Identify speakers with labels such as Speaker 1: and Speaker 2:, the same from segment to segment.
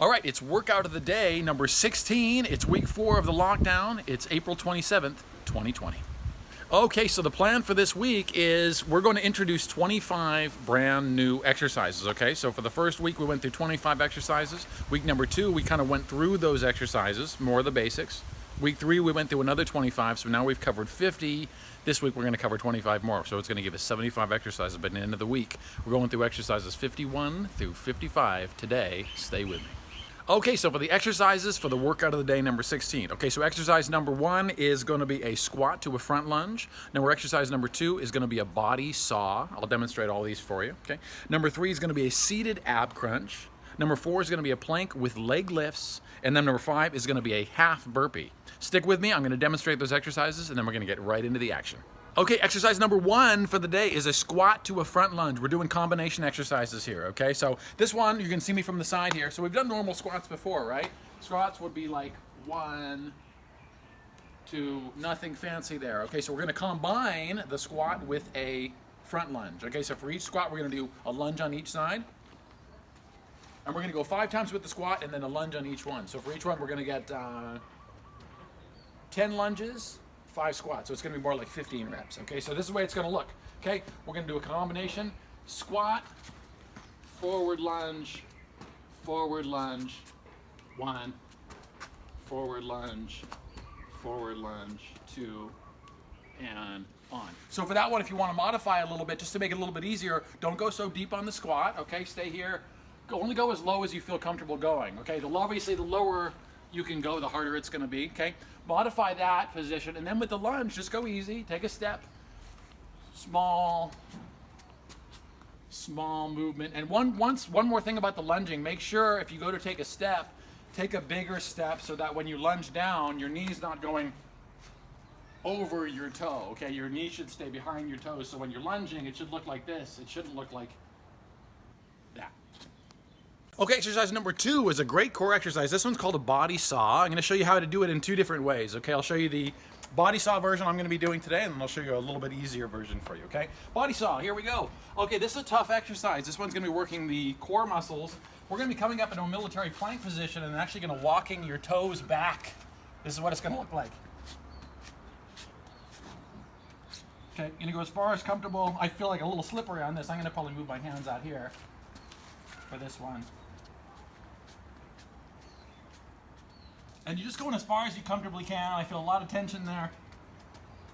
Speaker 1: All right, it's workout of the day number 16. It's week 4 of the lockdown. It's April 27th, 2020. Okay, so the plan for this week is we're going to introduce 25 brand new exercises, okay? So for the first week, we went through 25 exercises. Week number 2, we kind of went through those exercises, more of the basics. Week 3, we went through another 25, so now we've covered 50. This week, we're going to cover 25 more, so it's going to give us 75 exercises by the end of the week. We're going through exercises 51 through 55 today. Stay with me. Okay, so for the exercises for the workout of the day number 16. Okay, so exercise number 1 is going to be a squat to a front lunge. Exercise number 2 is going to be a body saw. I'll demonstrate all these for you, okay? Number 3 is going to be a seated ab crunch. Number 4 is going to be a plank with leg lifts. And then number 5 is going to be a half burpee. Stick with me, I'm going to demonstrate those exercises and then we're going to get right into the action. Okay, exercise number 1 for the day is a squat to a front lunge. We're doing combination exercises here, okay? So this one, you can see me from the side here. So we've done normal squats before, right? Squats would be like 1, 2, nothing fancy there. Okay, so we're gonna combine the squat with a front lunge. Okay, so for each squat, we're gonna do a lunge on each side. And we're gonna go 5 times with the squat and then a lunge on each one. So for each one, we're gonna get 10 lunges, 5 squats, so it's going to be more like 15 reps. Okay, so this is the way it's going to look. Okay, we're going to do a combination: squat, forward lunge, 1, forward lunge, 2, and on. So for that one, if you want to modify a little bit, just to make it a little bit easier, don't go so deep on the squat. Okay, stay here. Only go as low as you feel comfortable going. Okay, obviously the lower you can go, the harder it's going to be. Okay, modify that position, and then with the lunge, just go easy. Take a step, small movement. And one more thing about the lunging: make sure if you go to take a step, take a bigger step so that when you lunge down, your knee's not going over your toe. Okay, your knee should stay behind your toes. So when you're lunging, it should look like this. It shouldn't look like that. Okay, exercise number 2 is a great core exercise. This one's called a body saw. I'm going to show you how to do it in 2 different ways. Okay, I'll show you the body saw version I'm going to be doing today, and then I'll show you a little bit easier version for you, okay? Body saw, here we go. Okay, this is a tough exercise. This one's going to be working the core muscles. We're going to be coming up into a military plank position and actually going to walking your toes back. This is what it's going to look like. Okay, you're going to go as far as comfortable. I feel like a little slippery on this. I'm going to probably move my hands out here for this one. And you're just going as far as you comfortably can. I feel a lot of tension there.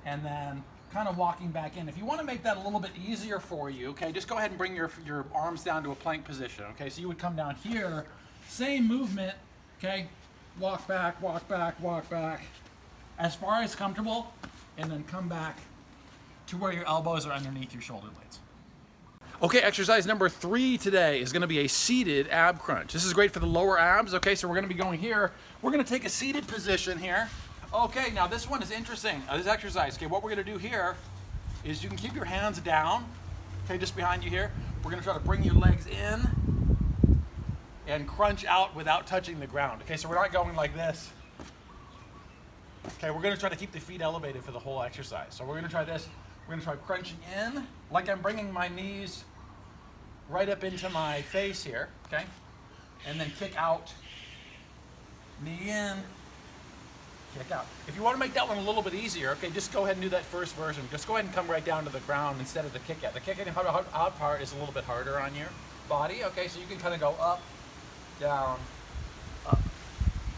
Speaker 1: And then kind of walking back in. If you want to make that a little bit easier for you, okay, just go ahead and bring your arms down to a plank position. Okay, so you would come down here, same movement, okay, walk back, as far as comfortable, and then come back to where your elbows are underneath your shoulder blades. Okay, exercise number 3 today is going to be a seated ab crunch. This is great for the lower abs. Okay, so we're going to be going here. We're going to take a seated position here. Okay, now this one is interesting. This exercise, okay, what we're going to do here is you can keep your hands down, okay, just behind you here. We're going to try to bring your legs in and crunch out without touching the ground. Okay, so we're not going like this. Okay, we're going to try to keep the feet elevated for the whole exercise. So we're going to try this. We're going to try crunching in like I'm bringing my knees right up into my face here, okay? And then kick out, knee in, kick out. If you want to make that one a little bit easier, okay, just go ahead and do that first version. Just go ahead and come right down to the ground instead of the kick out. The kick out part is a little bit harder on your body, okay? So you can kind of go up, down,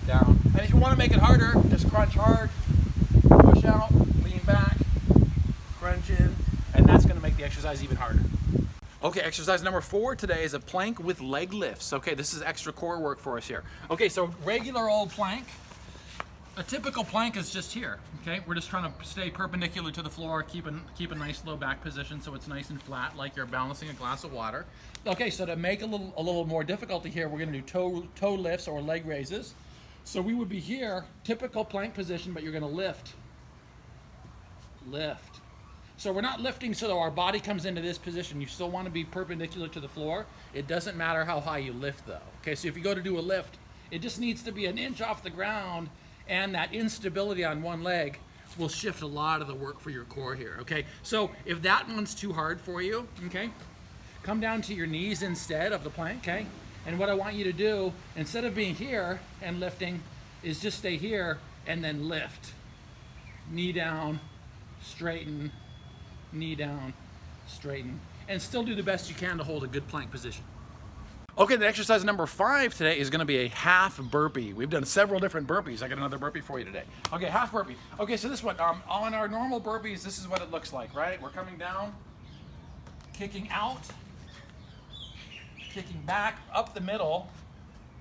Speaker 1: down. And if you want to make it harder, just crunch hard, push out, lean back, crunch in, and that's going to make the exercise even harder. Okay, exercise number 4 today is a plank with leg lifts. Okay, this is extra core work for us here. Okay, so regular old plank. A typical plank is just here. Okay, we're just trying to stay perpendicular to the floor, keep a nice low back position so it's nice and flat, like you're balancing a glass of water. Okay, so to make a little more difficulty here, we're going to do toe lifts or leg raises. So we would be here, typical plank position, but you're going to lift. So we're not lifting so our body comes into this position. You still want to be perpendicular to the floor. It doesn't matter how high you lift though. Okay, so if you go to do a lift, it just needs to be an inch off the ground, and that instability on one leg will shift a lot of the work for your core here. Okay, so if that one's too hard for you, okay, come down to your knees instead of the plank, okay, And what I want you to do, instead of being here and lifting, is just stay here and then lift. Knee down, straighten, knee down, straighten, and still do the best you can to hold a good plank position. Okay, the exercise number 5 today is going to be a half burpee. We've done several different burpees. I got another burpee for you today. Okay, half burpee. Okay, so this one, on our normal burpees, this is what it looks like, right? We're coming down, kicking out, kicking back, up the middle,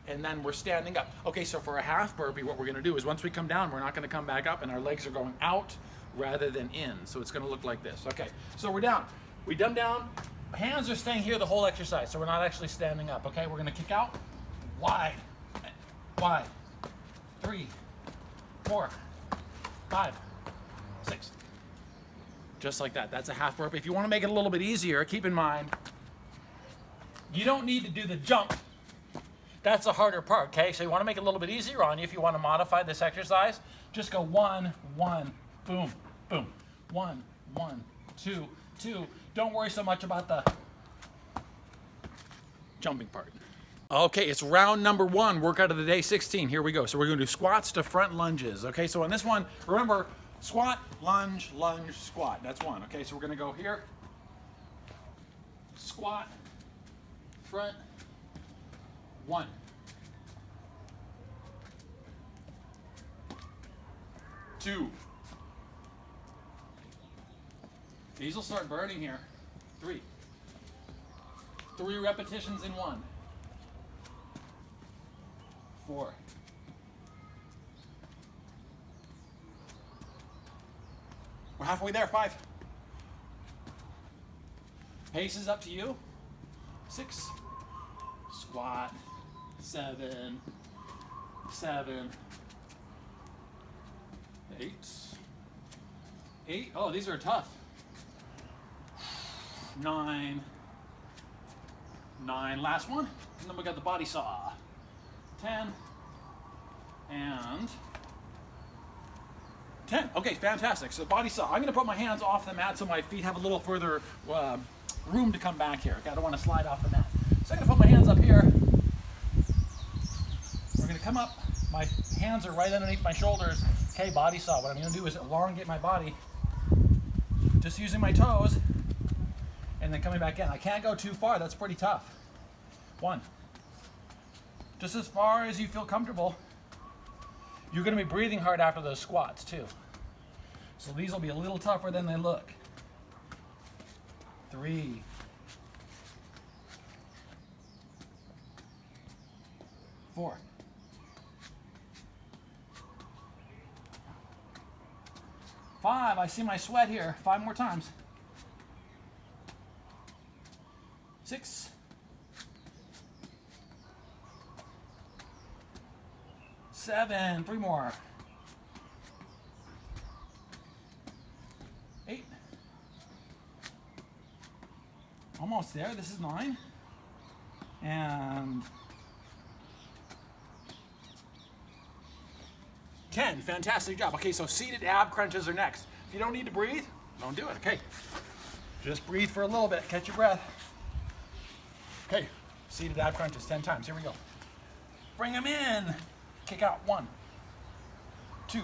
Speaker 1: and then we're standing up. Okay, so for a half burpee, what we're going to do is once we come down, we're not going to come back up, and our legs are going out rather than in. So it's going to look like this. Okay, so we're down. We dumb down. Hands are staying here the whole exercise, so we're not actually standing up. Okay, we're going to kick out. Wide. Wide. 3, 4, 5, 6. Just like that. That's a half burpee. If you want to make it a little bit easier, keep in mind, you don't need to do the jump. That's the harder part, okay? So you want to make it a little bit easier on you. If you want to modify this exercise, just go 1, 1, boom, boom. 1, 1, 2, 2. Don't worry so much about the jumping part. Okay, it's round number 1, workout of the day 16. Here we go. So we're going to do squats to front lunges. Okay, so on this one, remember, squat, lunge, lunge, squat. That's 1. Okay, so we're going to go here. Squat, front, 1. 2. These will start burning here. 3. 3 repetitions in 1. 4. 'We're halfway there. 5. Pace is up to you. 6. Squat. 7. 7. 8. 8. Oh, these are tough. 9. 9. Last one. And then we got the body saw. 10. And 10. Okay, fantastic. So body saw. I'm going to put my hands off the mat so my feet have a little further room to come back here. Okay, I don't want to slide off the mat. So I'm going to put my hands up here. We're going to come up. My hands are right underneath my shoulders. Okay, body saw. What I'm going to do is elongate my body, just using my toes, and then coming back in. I can't go too far. That's pretty tough. 1. Just as far as you feel comfortable. You're going to be breathing hard after those squats too. So these will be a little tougher than they look. 3. 4. 5. I see my sweat here. 5 more times. 6. 7. 3 more. 8. Almost there. This is 9. And 10. Fantastic job. Okay, so seated ab crunches are next. If you don't need to breathe, don't do it. Okay. Just breathe for a little bit. Catch your breath. Okay. Seated ab crunches 10 times. Here we go. Bring them in. Kick out. 1, 2,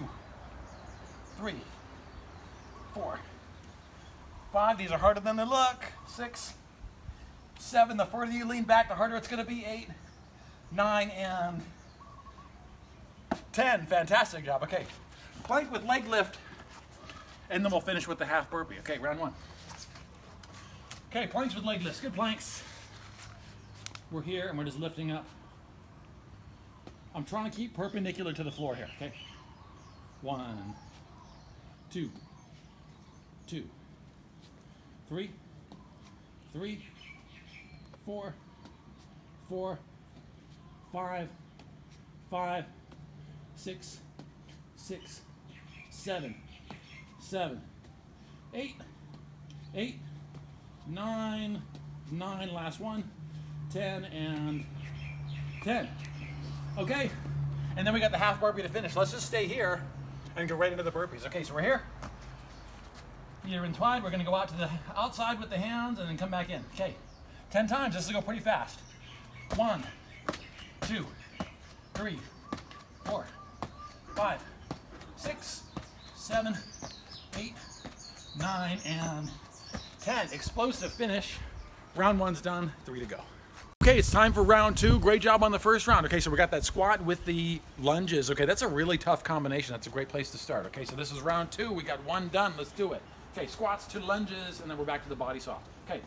Speaker 1: 3, 4, 5. These are harder than they look. 6, 7. The further you lean back, the harder it's going to be. 8, 9, and 10. Fantastic job. Okay. Plank with leg lift, and then we'll finish with the half burpee. Okay, round 1. Okay, planks with leg lifts. Good planks. We're here, and we're just lifting up. I'm trying to keep perpendicular to the floor here, okay? 1, 2, 2, 3, 3, 4, 4, 5, 5, 6, 6, 7, 7, 8, 8, 9, 9, last one, 10, and 10. Okay, and then we got the half burpee to finish. Let's just stay here and go right into the burpees. Okay, so we're here. Feet are entwined. We're gonna go out to the outside with the hands and then come back in. Okay, 10 times. This will go pretty fast. 1, 2, 3, 4, 5, 6, 7, 8, 9, and 10. Explosive finish. Round one's done, 3 to go. Okay, it's time for round 2. Great job on the first round. Okay, so we got that squat with the lunges. Okay, that's a really tough combination. That's a great place to start. Okay, so this is round 2. We got 1 done. Let's do it. Okay, squats to lunges, and then we're back to the body saw. Okay,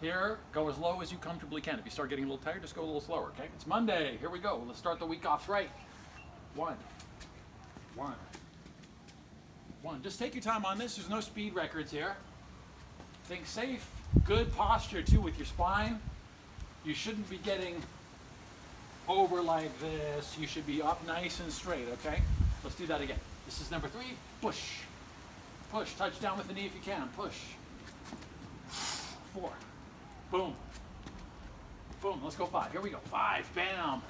Speaker 1: here, go as low as you comfortably can. If you start getting a little tired, just go a little slower, okay? It's Monday. Here we go. Let's start the week off right. 1, 1, 1. Just take your time on this. There's no speed records here. Think safe. Good posture, too, with your spine. You shouldn't be getting over like this. You should be up nice and straight, okay? Let's do that again. This is number 3. Push. Push. Touch down with the knee if you can. Push. 4. Boom. Boom. Let's go 5. Here we go. 5. Bam.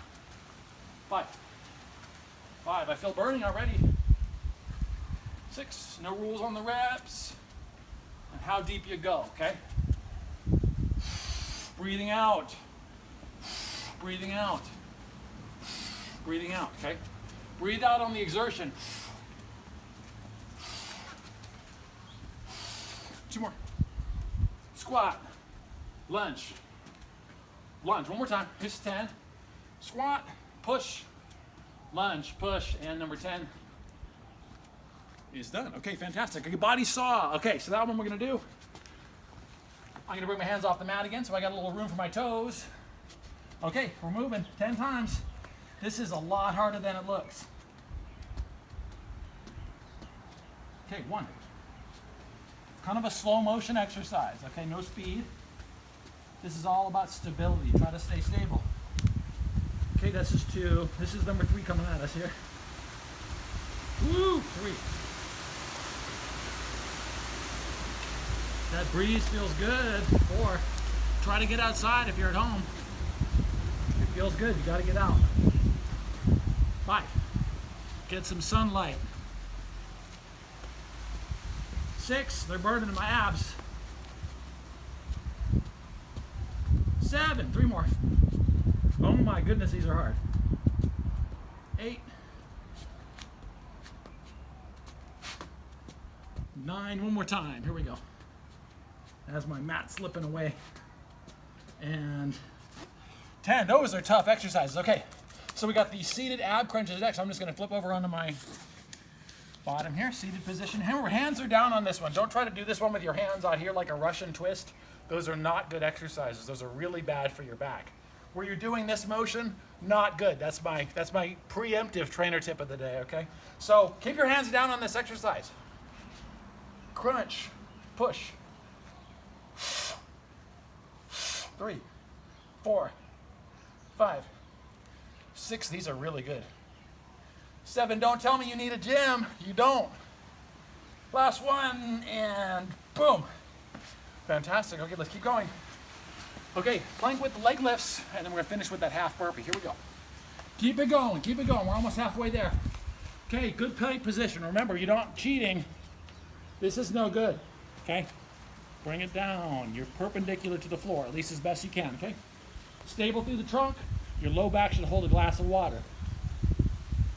Speaker 1: 5. 5. I feel burning already. 6. No rules on the reps. And how deep you go, okay? Breathing out. Breathing out. Breathing out, okay? Breathe out on the exertion. 2 more. Squat. Lunge. Lunge. 1 more time. Here's 10. Squat. Push. Lunge. Push. And number 10 is done. Okay, fantastic. Okay, body saw. Okay, so that one we're going to do. I'm going to bring my hands off the mat again so I got a little room for my toes. Okay, we're moving 10 times. This is a lot harder than it looks. Okay, 1. Kind of a slow motion exercise. Okay, no speed. This is all about stability. Try to stay stable. Okay, this is 2. This is number 3 coming at us here. Woo! 3. That breeze feels good. 4. Try to get outside if you're at home. It feels good. You got to get out. 5. Get some sunlight. 6. They're burning my abs. 7. 3 more. Oh my goodness, these are hard. 8. 9. 1 more time. Here we go. As my mat slipping away. And 10. Those are tough exercises. Okay, so we got the seated ab crunches next. I'm just going to flip over onto my bottom here, seated position. Hands are down on this one. Don't try to do this one with your hands out here like a Russian twist. Those are not good exercises. Those are really bad for your back. Where you're doing this motion, not good. That's my preemptive trainer tip of the day, okay? So keep your hands down on this exercise. Crunch, push. 3, 4, 5, 6. These are really good. 7. Don't tell me you need a gym. You don't. Last one, and boom. Fantastic. Okay, let's keep going. Okay, plank with the leg lifts, and then we're gonna finish with that half burpee. Here we go. Keep it going. Keep it going. We're almost halfway there. Okay, good plank position. Remember, you're not cheating. This is no good. Okay. Bring it down. You're perpendicular to the floor, at least as best you can, okay? Stable through the trunk. Your low back should hold a glass of water.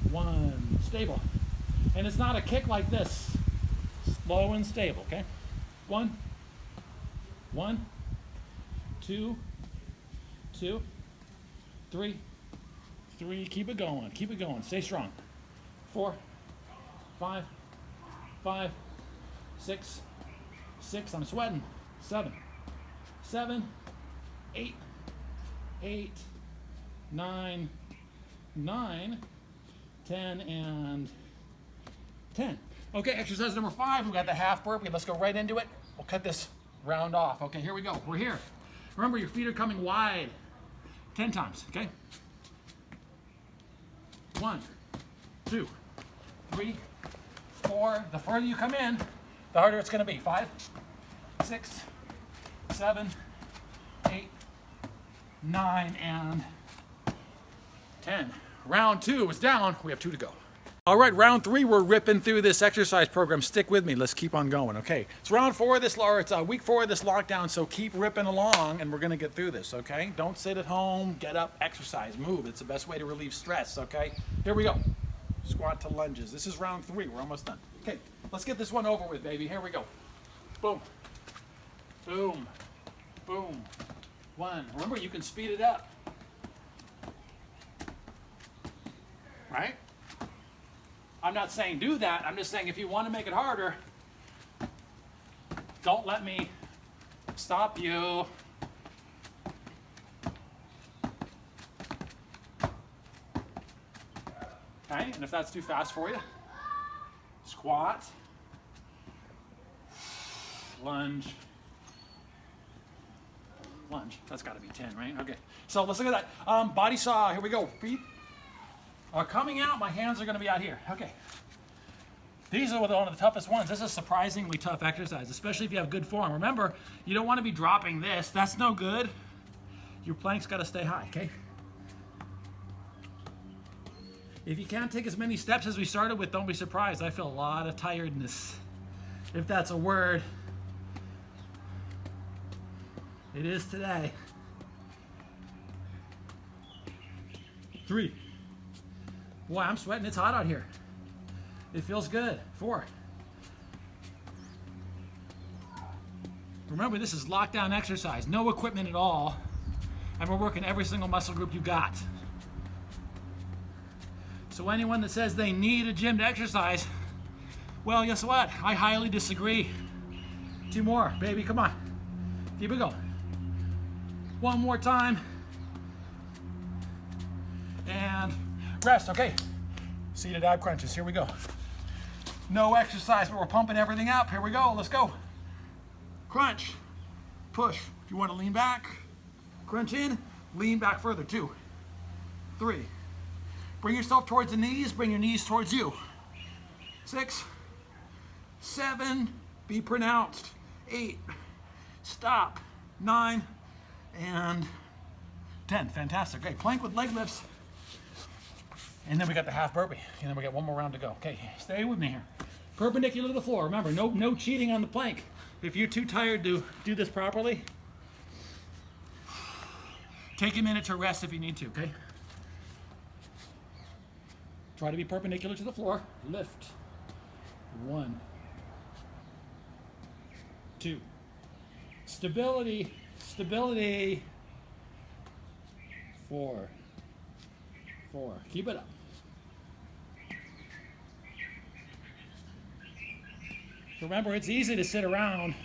Speaker 1: 1. Stable. And it's not a kick like this. Slow and stable, okay? 1. 1. 2. 2. 3. 3. Keep it going. Keep it going. Stay strong. 4. 5. 5. 6. 6. I'm sweating. 7. 7. 8. 8. 9. 9. 10 and 10. Okay, exercise number 5. We got the half burpee. Let's go right into it. We'll cut this round off. Okay, here we go. We're here. Remember, your feet are coming wide. 10 times, okay? 1, 2, 3, 4. The further you come in, the harder it's going to be. 5, 6, 7, 8, 9, and 10. Round 2 is down. We have 2 to go. All right, round 3, we're ripping through this exercise program. Stick with me. Let's keep on going. Okay, it's round 4 of this, or it's week 4 of this lockdown, so keep ripping along, and we're going to get through this, okay? Don't sit at home. Get up, exercise, move. It's the best way to relieve stress, okay? Here we go. Squat to lunges. This is round 3. We're almost done. Okay, let's get this one over with, baby. Here we go. Boom. Boom. Boom. 1. Remember, you can speed it up. Right? I'm not saying do that. I'm just saying if you want to make it harder, don't let me stop you. Okay, and if that's too fast for you, squat, lunge, lunge. That's got to be 10, right? Okay, so let's look at that. Body saw, here we go. Feet are coming out, my hands are going to be out here. Okay. These are one of the toughest ones. This is a surprisingly tough exercise, especially if you have good form. Remember, you don't want to be dropping this. That's no good. Your plank's got to stay high, okay? If you can't take as many steps as we started with, don't be surprised. I feel a lot of tiredness, if that's a word. It is today. 3. Boy, I'm sweating. It's hot out here. It feels good. 4. Remember, this is lockdown exercise. No equipment at all. And we're working every single muscle group you got. So anyone that says they need a gym to exercise, well, guess what? I highly disagree. 2 more, baby. Come on. Keep it going. 1 more time. And rest, okay. Seated ab crunches, here we go. No exercise, but we're pumping everything up. Here we go, let's go. Crunch, push. If you want to lean back, crunch in, lean back further. 2, 3. Bring yourself towards the knees, bring your knees towards you. 6, 7, be pronounced. 8, stop. 9, and 10, fantastic. Okay, plank with leg lifts. And then we got the half burpee, and then we got 1 more round to go. Okay, stay with me here. Perpendicular to the floor. Remember, no cheating on the plank. If you're too tired to do this properly, take a minute to rest if you need to, okay? Try to be perpendicular to the floor. Lift. 1, 2. Stability, stability. 4. Keep it up. Remember, it's easy to sit around.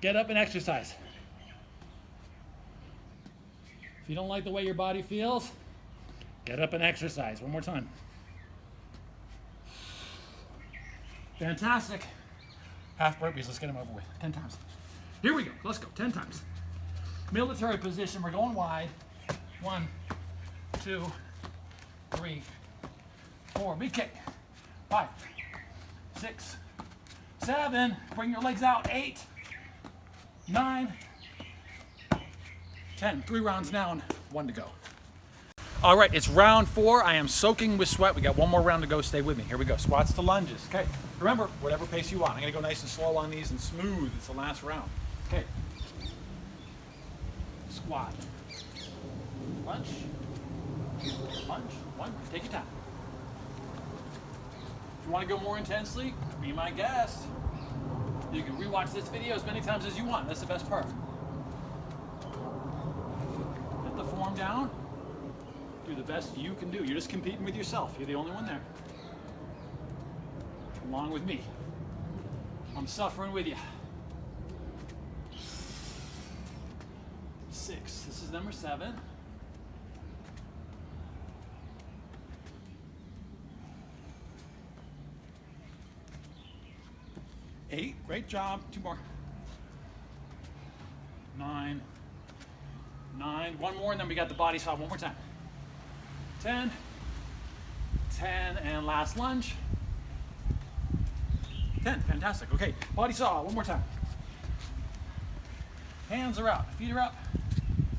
Speaker 1: Get up and exercise. If you don't like the way your body feels, get up and exercise. 1 more time. Fantastic. Half burpees. Let's get them over with. 10 times. Here we go. Let's go. 10 times. Military position. We're going wide. 1, 2, 3, 4. Big kick. 5, 6, 7. Bring your legs out. 8, 9, 10. 3 rounds down. 1 to go. All right, it's round 4. I am soaking with sweat. We got 1 more round to go. Stay with me. Here we go. Squats to lunges. Okay. Remember, whatever pace you want. I'm going to go nice and slow on these and smooth. It's the last round. Okay. Squat. Lunge. Lunge. 1. Take your time. If you want to go more intensely, be my guest. You can rewatch this video as many times as you want. That's the best part. Get the form down. Do the best you can do. You're just competing with yourself. You're the only one there. Along with me. I'm suffering with you. 6. This is number 7. 8. Great job. 2 more. 9. 9. 1 more, and then we got the body saw. 1 more time. 10. 10, and last lunge. 10. Fantastic. Okay, body saw. 1 more time. Hands are out. Feet are up.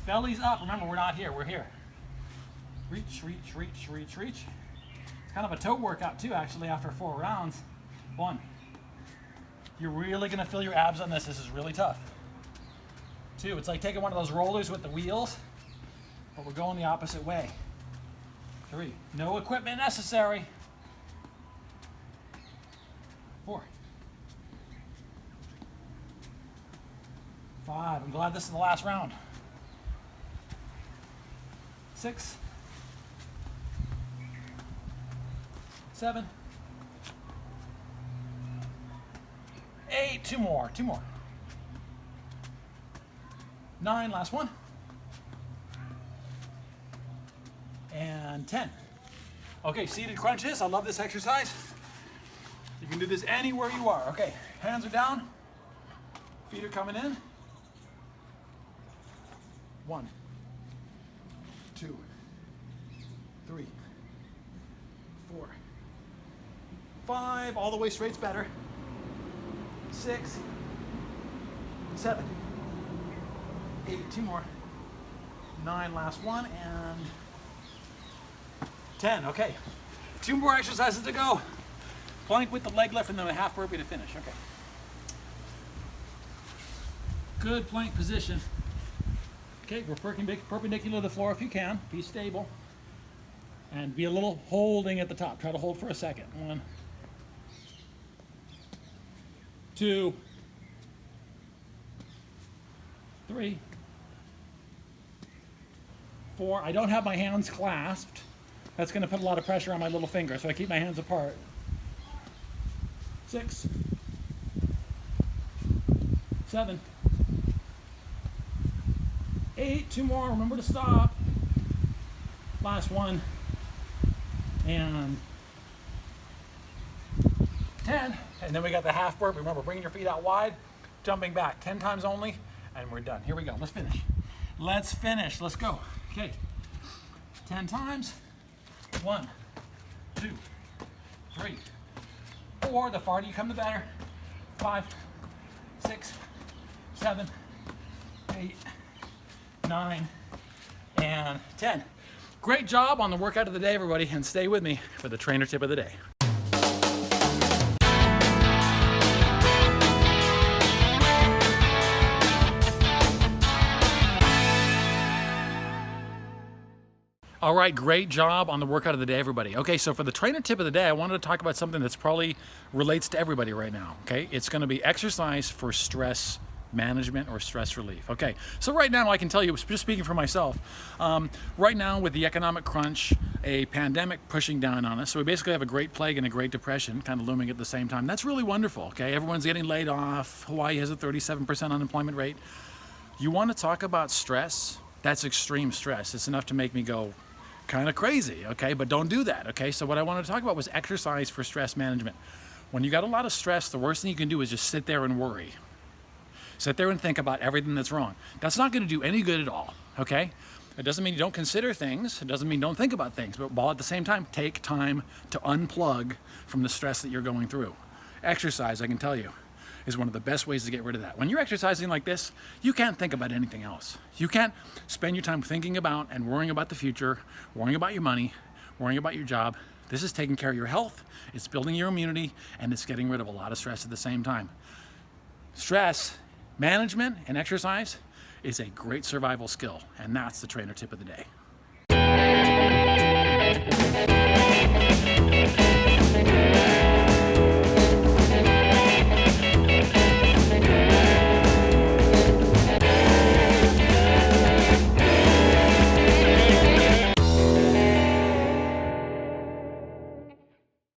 Speaker 1: Belly's up. Remember, we're not here. We're here. Reach, reach, reach, reach, reach. It's kind of a toe workout too, actually, after 4 rounds. 1. You're really gonna feel your abs on this. This is really tough. 2, it's like taking one of those rollers with the wheels, but we're going the opposite way. 3, no equipment necessary. 4. 5, I'm glad this is the last round. 6, 7, 8, 2 more. 9, last one. And 10. Okay, seated crunches. I love this exercise. You can do this anywhere you are. Okay, hands are down. Feet are coming in. 1, 2, 3, 4, 5. All the way straight's better. 6, 7, 8. 2 more. 9, last one, and 10. Okay, 2 more exercises to go. Plank with the leg lift and then a half burpee to finish. Okay. Good plank position. Okay, we're perpendicular to the floor if you can. Be stable. And be a little holding at the top. Try to hold for a second. 1, 2, 3, 4. I don't have my hands clasped. That's going to put a lot of pressure on my little finger, so I keep my hands apart. 6, 7, 8. 2 more. Remember to stop. Last one. And 10. And then we got the half burpee. Remember, bringing your feet out wide, jumping back 10 times only, and we're done. Here we go. Let's finish. Let's go. Okay. 10 times. 1, 2, 3, 4. The farther you come, the better. 5, 6, 7, 8, 9, and 10. Great job on the workout of the day, everybody, and stay with me for the trainer tip of the day. All right, great job on the workout of the day, everybody. Okay, so for the trainer tip of the day, I wanted to talk about something that's probably relates to everybody right now, okay? It's gonna be exercise for stress management or stress relief. Okay, so right now I can tell you, just speaking for myself, right now with the economic crunch, a pandemic pushing down on us, so we basically have a great plague and a great depression kind of looming at the same time. That's really wonderful, okay? Everyone's getting laid off. Hawaii has a 37% unemployment rate. You want to talk about stress? That's extreme stress. It's enough to make me go kind of crazy, okay? But don't do that, okay? So what I wanted to talk about was exercise for stress management. When you got a lot of stress, the worst thing you can do is just sit there and worry. Sit there and think about everything that's wrong. That's not going to do any good at all, okay? It doesn't mean you don't consider things. It doesn't mean don't think about things. But while at the same time, take time to unplug from the stress that you're going through. Exercise, I can tell you, is one of the best ways to get rid of that. When you're exercising like this, you can't think about anything else. You can't spend your time thinking about and worrying about the future, worrying about your money, worrying about your job. This is taking care of your health, it's building your immunity, and it's getting rid of a lot of stress at the same time. Stress management and exercise is a great survival skill, and that's the trainer tip of the day.